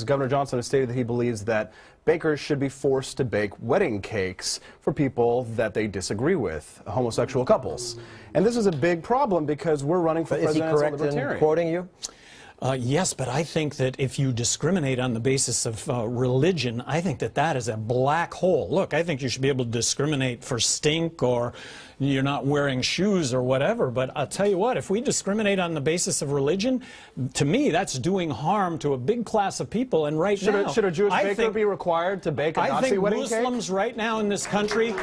Governor Johnson has stated that he believes that bakers should be forced to bake wedding cakes for people that they disagree with, homosexual couples. And this is a big problem because we're running for presidential libertarian. Is he correct in quoting you? Yes, but I think that if you discriminate on the basis of religion, I think that that is a black hole. Look, I think you should be able to discriminate for stink or you're not wearing shoes or whatever, but I'll tell you what, if we discriminate on the basis of religion, to me, that's doing harm to a big class of people. And right now, should a Jewish baker be required to bake a Nazi wedding cake? I think Muslims right now in this country...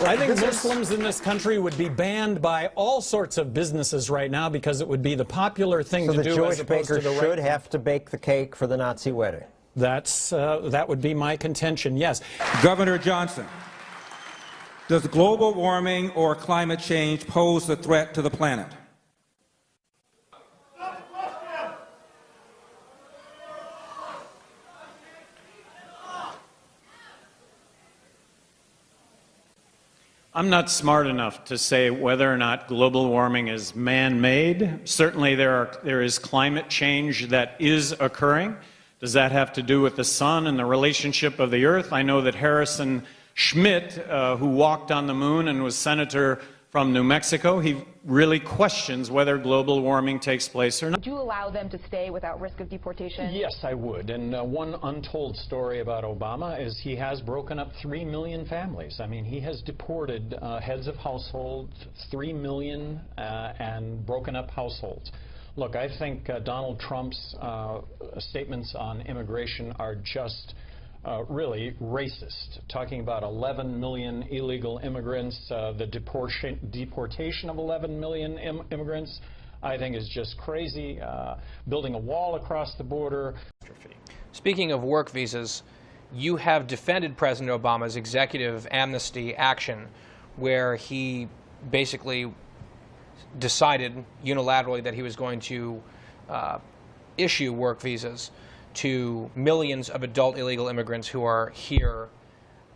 I think Muslims in this country would be banned by all sorts of businesses right now because it would be the popular thing to do. So the Jewish baker should have to bake the cake for the Nazi wedding? That would be my contention, yes. Governor Johnson, does global warming or climate change pose a threat to the planet? I'm not smart enough to say whether or not global warming is man-made. Certainly there is climate change that is occurring. Does that have to do with the sun and the relationship of the earth? I know that Harrison Schmitt, who walked on the moon and was senator from New Mexico, he really questions whether global warming takes place or not. Would you allow them to stay without risk of deportation? Yes, I would. And one untold story about Obama is he has broken up 3 million families. I mean, he has deported heads of households, 3 million, and broken up households. Look, I think Donald Trump's statements on immigration are just really racist, talking about 11 million illegal immigrants, the deportation of 11 million immigrants, I think is just crazy. Building a wall across the border. Speaking of work visas, you have defended President Obama's executive amnesty action, where he basically decided unilaterally that he was going to issue work visas to millions of adult illegal immigrants who are here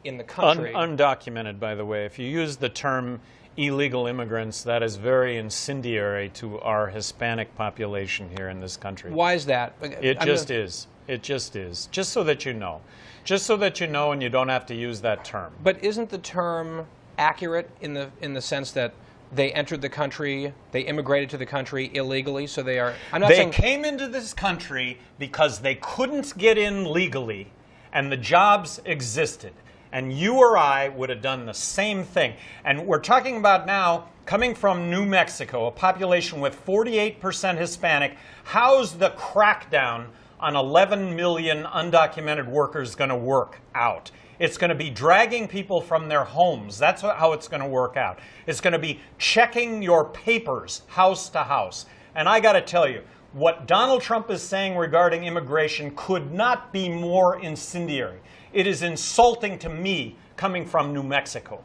in the country. Undocumented, by the way. If you use the term illegal immigrants, that is very incendiary to our Hispanic population here in this country. Why is that? It just is. It just is. Just so that you know. Just so that you know and you don't have to use that term. But isn't the term accurate in the sense that they entered the country, they immigrated to the country illegally, so they are... They came into this country because they couldn't get in legally, and the jobs existed. And you or I would have done the same thing. And we're talking about now, coming from New Mexico, a population with 48% Hispanic, how's the crackdown on 11 million undocumented workers going to work out? It's going to be dragging people from their homes. That's how it's going to work out. It's going to be checking your papers house to house. And I got to tell you, what Donald Trump is saying regarding immigration could not be more incendiary. It is insulting to me coming from New Mexico.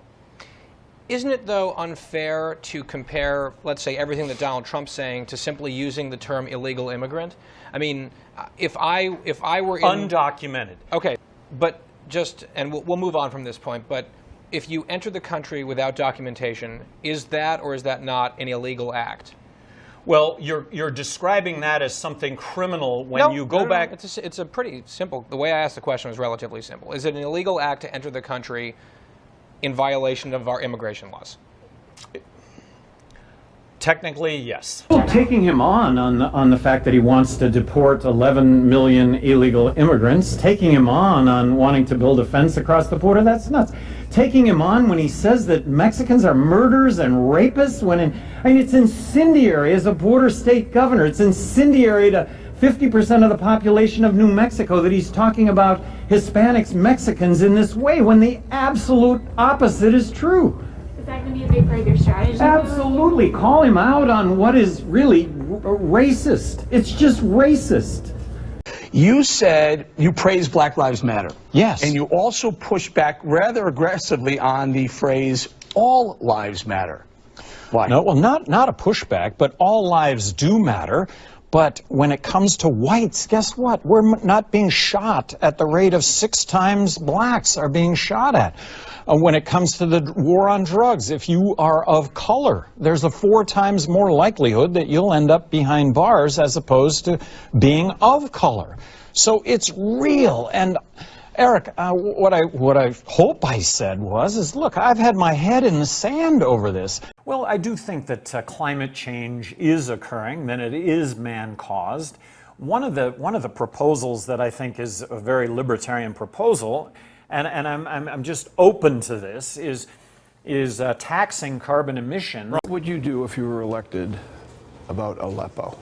Isn't it, though, unfair to compare, let's say, everything that Donald Trump's saying to simply using the term illegal immigrant? I mean, if I were in... Undocumented. Okay, but... and we'll move on from this point, but if you enter the country without documentation, is that or is that not an illegal act? Well, you're describing that as something criminal when you go back... It's a pretty simple... The way I asked the question was relatively simple. Is it an illegal act to enter the country in violation of our immigration laws? Technically, yes. Well, taking him on the fact that he wants to deport 11 million illegal immigrants, taking him on wanting to build a fence across the border, that's nuts. Taking him on when he says that Mexicans are murderers and rapists, I mean, it's incendiary as a border state governor. It's incendiary to 50% of the population of New Mexico that he's talking about Hispanics, Mexicans in this way, when the absolute opposite is true. Is that going to be a big part of your strategy? Absolutely. Call him out on what is really racist. It's just racist. You said you praised Black Lives Matter. Yes. And you also pushed back rather aggressively on the phrase all lives matter. Why? No, well, not a pushback, but all lives do matter. But when it comes to whites, guess what? We're not being shot at the rate of 6 times blacks are being shot at. When it comes to the war on drugs, if you are of color, there's a 4 times more likelihood that you'll end up behind bars as opposed to being of color. So it's real. And Eric, what I hope I said is look, I've had my head in the sand over this. Well, I do think that climate change is occurring, that it is man-caused. One of the proposals that I think is a very libertarian proposal, and I'm just open to this, is taxing carbon emission. What would you do if you were elected about Aleppo?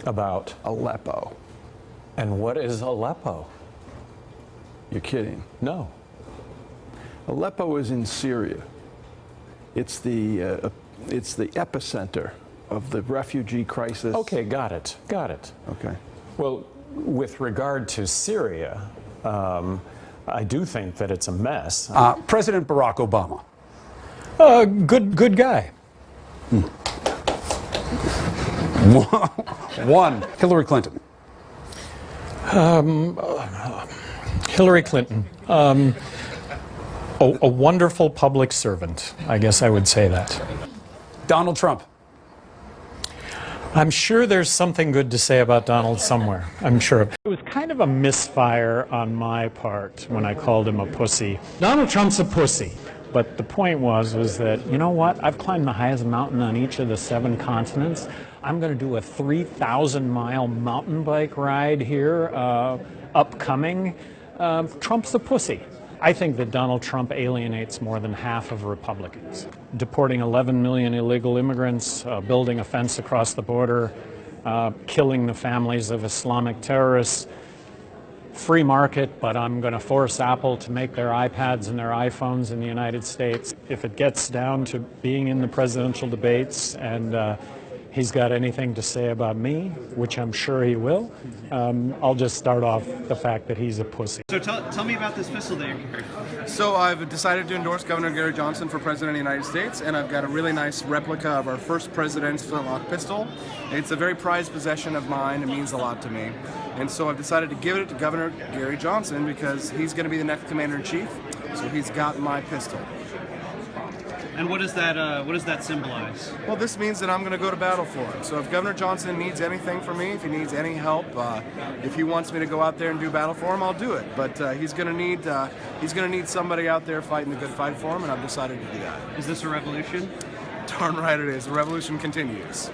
About Aleppo. And what is Aleppo? You're kidding. No. Aleppo is in Syria. It's the epicenter of the refugee crisis. Okay, got it. Okay. Well, with regard to Syria, I do think that it's a mess. President Barack Obama. Good guy. One. Hillary Clinton. Hillary Clinton, a wonderful public servant. I guess I would say that. Donald Trump. I'm sure there's something good to say about Donald somewhere. I'm sure. It was kind of a misfire on my part when I called him a pussy. Donald Trump's a pussy. But the point was that, you know what? I've climbed the highest mountain on each of the 7 continents. I'm going to do a 3,000-mile mountain bike ride here upcoming. Trump's a pussy. I think that Donald Trump alienates more than half of Republicans. Deporting 11 million illegal immigrants, building a fence across the border, killing the families of Islamic terrorists. Free market, but I'm going to force Apple to make their iPads and their iPhones in the United States. If it gets down to being in the presidential debates and he's got anything to say about me, which I'm sure he will, I'll just start off the fact that he's a pussy. So tell me about this pistol that you're carrying. So I've decided to endorse Governor Gary Johnson for President of the United States, and I've got a really nice replica of our first president's flintlock pistol. It's a very prized possession of mine. It means a lot to me. And so I've decided to give it to Governor Gary Johnson because he's going to be the next commander-in-chief, so he's got my pistol. And what does that symbolize? Well, this means that I'm going to go to battle for him. So if Governor Johnson needs anything from me, if he needs any help, if he wants me to go out there and do battle for him, I'll do it. But he's going to need somebody out there fighting the good fight for him, and I've decided to do that. Is this a revolution? Darn right it is. The revolution continues.